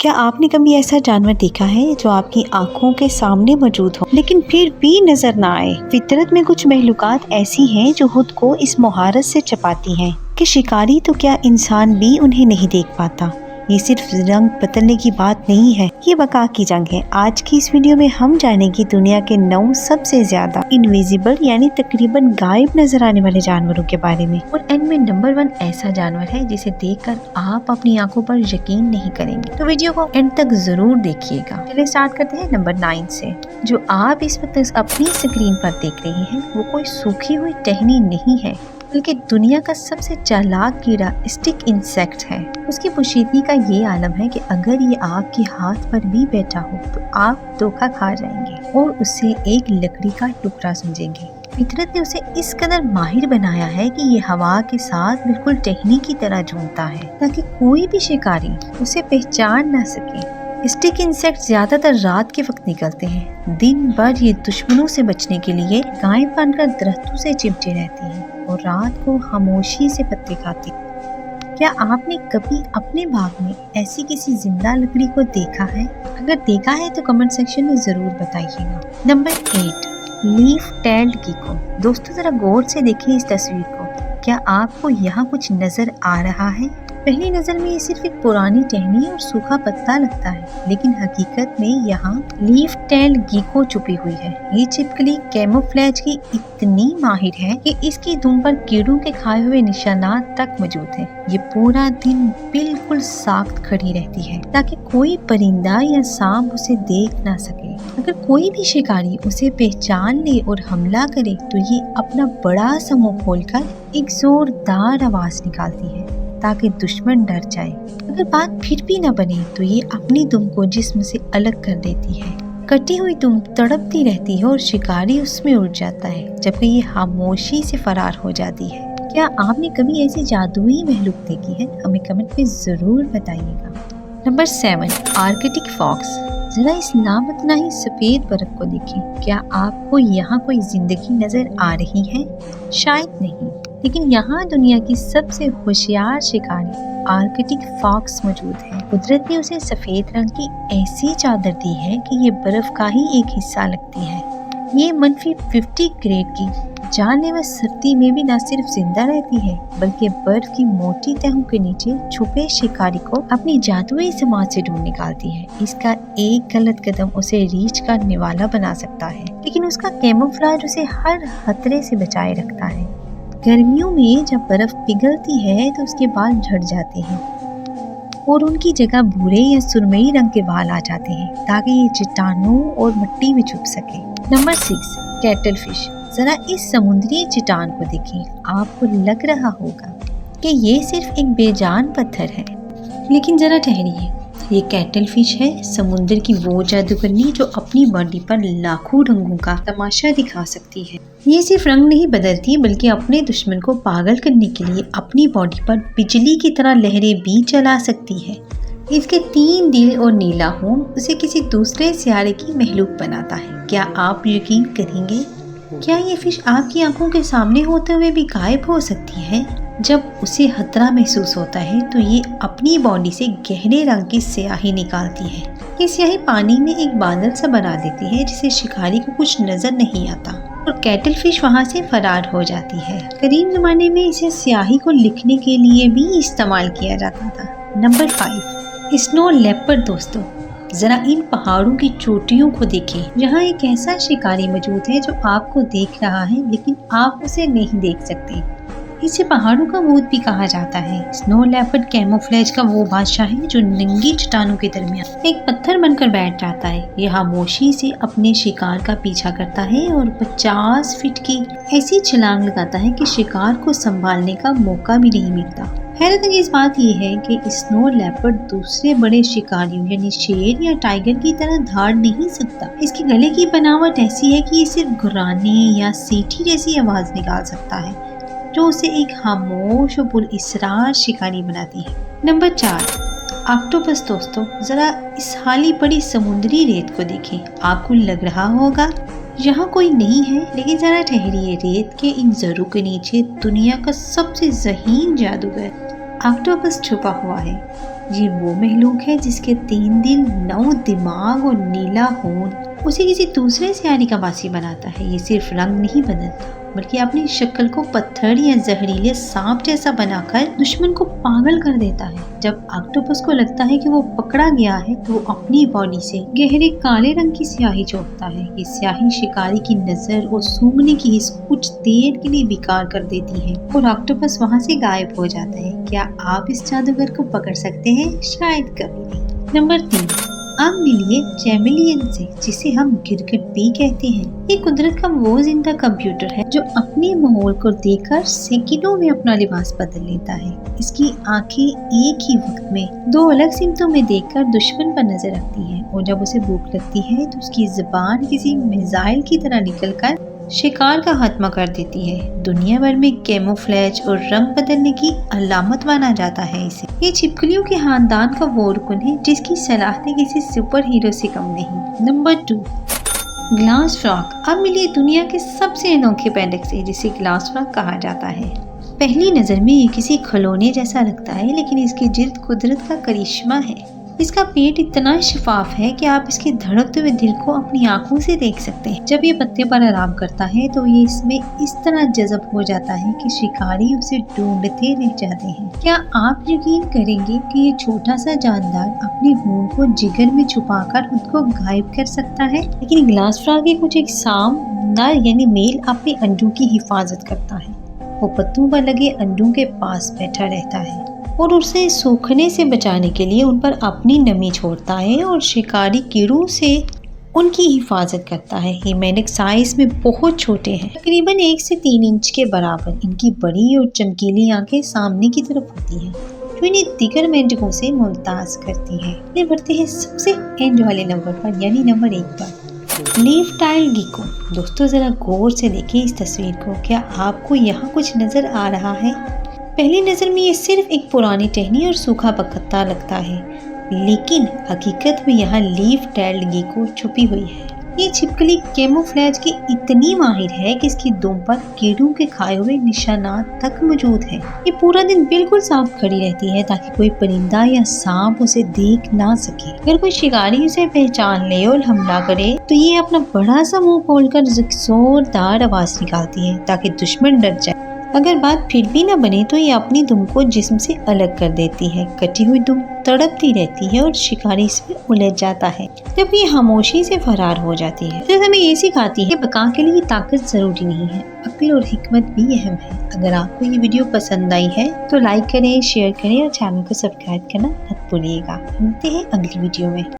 کیا آپ نے کبھی ایسا جانور دیکھا ہے جو آپ کی آنکھوں کے سامنے موجود ہو لیکن پھر بھی نظر نہ آئے؟ فطرت میں کچھ مخلوقات ایسی ہیں جو خود کو اس مہارت سے چھپاتی ہیں کہ شکاری تو کیا انسان بھی انہیں نہیں دیکھ پاتا۔ یہ صرف رنگ بدلنے کی بات نہیں ہے، یہ بقا کی جنگ ہے۔ آج کی اس ویڈیو میں ہم جانیں گے دنیا کے 9 سب سے زیادہ انویزیبل یعنی تقریباً غائب نظر آنے والے جانوروں کے بارے میں، اور ان میں نمبر 1 ایسا جانور ہے جسے دیکھ کر آپ اپنی آنکھوں پر یقین نہیں کریں گے۔ تو ویڈیو کو اینڈ تک ضرور دیکھیے گا۔ چلے اسٹارٹ کرتے ہیں نمبر 9 سے۔ جو آپ اس وقت اپنی اسکرین پر دیکھ رہے ہیں وہ کوئی سوکھی ہوئی ٹہنی نہیں ہے، بلکہ دنیا کا سب سے چالاک کیڑا اسٹک انسیکٹ ہے۔ اس کی پوشیدگی کا یہ عالم ہے کہ اگر یہ آپ کے ہاتھ پر بھی بیٹھا ہو تو آپ دھوکہ کھا جائیں گے اور اسے ایک لکڑی کا ٹکڑا سمجھیں گے۔ فطرت نے اسے اس قدر ماہر بنایا ہے کہ یہ ہوا کے ساتھ بالکل ٹہنی کی طرح جھومتا ہے تاکہ کوئی بھی شکاری اسے پہچان نہ سکے۔ اسٹک انسیکٹ زیادہ تر رات کے وقت نکلتے ہیں۔ دن بھر یہ دشمنوں سے بچنے کے لیے گائیں بن کر درختوں سے چمٹے رہتے ہیں اور رات کو خاموشی سے پتے کھاتے ہیں۔ کیا آپ نے کبھی اپنے باغ میں ایسی کسی زندہ لکڑی کو دیکھا ہے؟ اگر دیکھا ہے تو کمنٹ سیکشن میں ضرور بتائیے گا۔ Number 8 leaf tailed gecko. دوستو ذرا غور سے دیکھیں اس تصویر کو۔ کیا آپ کو یہاں کچھ نظر آ رہا ہے؟ پہلی نظر میں یہ صرف ایک پرانی ٹہنی اور سوکھا پتا لگتا ہے، لیکن حقیقت میں یہاں لیف ٹیلڈ گیکو چھپی ہوئی ہے۔ یہ چھپکلی کیموفلیج کی اتنی ماہر ہے کہ اس کی دم پر کیڑوں کے کھائے ہوئے نشانات تک موجود ہیں۔ یہ پورا دن بالکل ساکت کھڑی رہتی ہے تاکہ کوئی پرندہ یا سانپ اسے دیکھ نہ سکے۔ اگر کوئی بھی شکاری اسے پہچان لے اور حملہ کرے تو یہ اپنا بڑا سا منہ کھول کر ایک زوردار آواز نکالتی ہے تاکہ دشمن ڈر جائے۔ اگر بات پھر بھی نہ بنے تو یہ اپنی دم کو جسم سے الگ کر دیتی ہے۔ کٹی ہوئی دم تڑپتی رہتی ہے اور شکاری اس میں اڑ جاتا ہے جبکہ یہ خاموشی سے فرار ہو جاتی ہے۔ کیا آپ نے کبھی ایسی جادوئی مخلوق دیکھی ہے؟ ہمیں کمنٹ میں ضرور بتائیے گا۔ Number 7 Arctic Fox. ذرا اس لامتناہی سفید برف کو دیکھیں۔ کیا آپ کو یہاں کوئی زندگی نظر آ رہی ہے؟ شاید نہیں، لیکن یہاں دنیا کی سب سے ہوشیار شکاری آرکٹک فاکس موجود ہے۔ قدرت نے اسے سفید رنگ کی ایسی چادر دی ہے کہ یہ برف کا ہی ایک حصہ لگتی ہے۔ یہ -50 گریڈ کی جان لیوا سردی میں بھی نہ صرف زندہ رہتی ہے بلکہ برف کی موٹی تہوں کے نیچے چھپے شکاری کو اپنی جادوئی سماج سے ڈھونڈ نکالتی ہے۔ اس کا ایک غلط قدم اسے ریچھ کا نوالا بنا سکتا ہے، لیکن اس کا کیموفلاج اسے ہر خطرے سے بچائے رکھتا ہے۔ گرمیوں میں جب برف پگھلتی ہے تو اس کے بال جھڑ جاتے ہیں اور ان کی جگہ بھورے یا سرمئی رنگ کے بال آ جاتے ہیں تاکہ یہ چٹانوں اور مٹی میں چھپ سکے۔ Number 6 cuttle fish. ذرا اس سمندری چٹان کو دیکھیں۔ آپ کو لگ رہا ہوگا کہ یہ صرف ایک بے جان پتھر ہے، لیکن ذرا ٹھہریے، یہ کیٹل فش ہے، سمندر کی وہ جادوگرنی جو اپنی باڈی پر لاکھوں رنگوں کا تماشا دکھا سکتی ہے۔ یہ صرف رنگ نہیں بدلتی بلکہ اپنے دشمن کو پاگل کرنے کے لیے اپنی باڈی پر بجلی کی طرح لہریں بھی چلا سکتی ہے۔ اس کے 3 دل اور نیلا ہونٹ اسے کسی دوسرے سیارے کی مخلوق بناتا ہے۔ کیا آپ یقین کریں گے؟ کیا یہ فش آپ کی آنکھوں کے سامنے ہوتے ہوئے بھی غائب ہو سکتی ہے؟ جب اسے خطرہ محسوس ہوتا ہے تو یہ اپنی باڈی سے گہرے رنگ کی سیاہی نکالتی ہے۔ یہ سیاہی پانی میں ایک بادل سا بنا دیتی ہے جسے شکاری کو کچھ نظر نہیں آتا اور کیٹل فش وہاں سے فرار ہو جاتی ہے۔ قدیم زمانے میں اسے سیاہی کو لکھنے کے لیے بھی استعمال کیا جاتا تھا۔ نمبر 5 اسنو لیپرڈ۔ دوستو ذرا ان پہاڑوں کی چوٹیوں کو دیکھیں جہاں ایک ایسا شکاری موجود ہے جو آپ کو دیکھ رہا ہے لیکن آپ اسے نہیں دیکھ سکتے۔ اسے پہاڑوں کا بھوت بھی کہا جاتا ہے۔ اسنو لیپرڈ کیموفلیج کا وہ بادشاہ ہے جو ننگی چٹانوں کے درمیان ایک پتھر بن کر بیٹھ جاتا ہے۔ یہ خاموشی سے اپنے شکار کا پیچھا کرتا ہے اور 50 فٹ کی ایسی چھلانگ لگاتا ہے کہ شکار کو سنبھالنے کا موقع بھی نہیں ملتا۔ حیرت انگیز بات یہ ہے کہ اسنو لیپرڈ دوسرے بڑے شکاریوں یعنی شیر یا ٹائیگر کی طرح دھاڑ نہیں سکتا۔ اس کے گلے کی بناوٹ ایسی ہے کہ یہ صرف گھرانے یا سیٹھی جیسی آواز نکال سکتا ہے جو اسے ایک خاموش اور پراسرار شکاری بناتی ہے۔ Number 4 octopus. دوستو ذرا اس خالی پڑی سمندری ریت کو دیکھیں۔ آپ کو لگ رہا ہوگا یہاں کوئی نہیں ہے، لیکن ذرا ٹھہریے، ریت کے ان ذروں کے نیچے دنیا کا سب سے ذہین جادوگر آکٹوپس چھپا ہوا ہے۔ یہ وہ مخلوق ہے جس کے 3 دل، 9 دماغ اور نیلا خون اسے کسی دوسرے سیارے کا واسی بناتا ہے۔ یہ صرف رنگ نہیں بدلتا بلکہ اپنی شکل کو پتھر یا زہریلے سانپ جیسا بنا کر دشمن کو پاگل کر دیتا ہے۔ جب آکٹوپس کو لگتا ہے کہ وہ پکڑا گیا ہے تو وہ اپنی باڈی سے گہرے کالے رنگ کی سیاہی چھوڑتا ہے۔ یہ سیاہی شکاری کی نظر اور سونگھنے کی حس کچھ دیر کے لیے بیکار کر دیتی ہے اور آکٹوپس وہاں سے غائب ہو جاتا ہے۔ کیا آپ اس جادوگر کو پکڑ سکتے ہیں؟ شاید کبھی نہیں۔ نمبر 3، اب ملیے چیمیلین سے، جسے ہم گرگٹ بھی کہتے ہیں۔ یہ قدرت کا وہ زندہ کمپیوٹر ہے جو اپنے ماحول کو دیکھ کر سیکنڈوں میں اپنا لباس بدل لیتا ہے۔ اس کی آنکھیں ایک ہی وقت میں 2 الگ سمتوں میں دیکھ کر دشمن پر نظر رکھتی ہیں، اور جب اسے بھوک لگتی ہے تو اس کی زبان کسی میزائل کی طرح نکل کر شکار کا خاتمہ کر دیتی ہے۔ دنیا بھر میں کیموفلیج اور رنگ بدلنے کی علامت مانا جاتا ہے اسے۔ یہ چھپکلیوں کے خاندان کا وہ رکن ہے جس کی صلاحیتیں کسی سپر ہیرو سے کم نہیں۔ Number 2، glass frog. اب ملیے دنیا کے سب سے انوکھے پینڈک سے، جسے گلاس فراگ کہا جاتا ہے۔ پہلی نظر میں یہ کسی کھلونے جیسا لگتا ہے، لیکن اس کی جلد قدرت کا کرشمہ ہے۔ اس کا پیٹ اتنا شفاف ہے کہ آپ اس کے دھڑکتے ہوئے دل کو اپنی آنکھوں سے دیکھ سکتے ہیں۔ جب یہ پتے پر آرام کرتا ہے تو یہ اس میں اس طرح جذب ہو جاتا ہے کہ شکاری اسے ڈھونڈتے رہ جاتے ہیں۔ کیا آپ یقین کریں گے کہ یہ چھوٹا سا جاندار اپنی ہونٹ کو جگر میں چھپا کر خود کو غائب کر سکتا ہے؟ لیکن گلاس فراگ کے کچھ اقسام نر یعنی میل اپنے انڈوں کی حفاظت کرتا ہے۔ وہ پتوں پر لگے انڈوں کے پاس بیٹھا رہتا ہے اور اسے سوکھنے سے بچانے کے لیے ان پر اپنی نمی چھوڑتا ہے اور شکاری کیڑوں سے ان کی حفاظت کرتا ہے۔ یہ مینڈک سائز میں بہت چھوٹے ہیں، تقریباً 1 سے 3 انچ کے برابر۔ ان کی بڑی اور چمکیلی آنکھیں سامنے کی طرف ہوتی ہیں جو انہیں دیگر مینڈکوں سے ممتاز کرتی ہیں۔ یہ بڑھتے ہیں سب سے اینڈ والے نمبر پر، یعنی نمبر 1 پر، لیف ٹائل گیکو۔ دوستو ذرا غور سے دیکھیں اس تصویر کو۔ کیا آپ کو یہاں کچھ نظر آ رہا ہے؟ پہلی نظر میں یہ صرف ایک پرانی ٹہنی اور سوکھا پتا لگتا ہے، لیکن حقیقت میں یہاں لیف ٹیلڈ گیکو چھپی ہوئی ہے۔ یہ چھپکلی کیموفلیج کی اتنی ماہر ہے کہ اس کی دم پر کیڑوں کے کھائے ہوئے نشانات تک موجود ہیں۔ یہ پورا دن بالکل صاف کھڑی رہتی ہے تاکہ کوئی پرندہ یا سانپ اسے دیکھ نہ سکے۔ اگر کوئی شکاری اسے پہچان لے اور حملہ کرے تو یہ اپنا بڑا سا منہ کھول کر زوردار آواز نکالتی ہے تاکہ دشمن ڈر جائے۔ اگر بات پھر بھی نہ بنے تو یہ اپنی دم کو جسم سے الگ کر دیتی ہے۔ کٹی ہوئی دم تڑپتی رہتی ہے اور شکاری اس میں الجھ جاتا ہے جب یہ خاموشی سے فرار ہو جاتی ہے۔ پھر ہمیں یہ سکھاتی ہے کہ بقا کے لیے طاقت ضروری نہیں ہے، عقل اور حکمت بھی اہم ہے۔ اگر آپ کو یہ ویڈیو پسند آئی ہے تو لائک کریں، شیئر کریں اور چینل کو سبسکرائب کرنا مت بھولیے گا۔ ملتے ہیں اگلی ویڈیو میں۔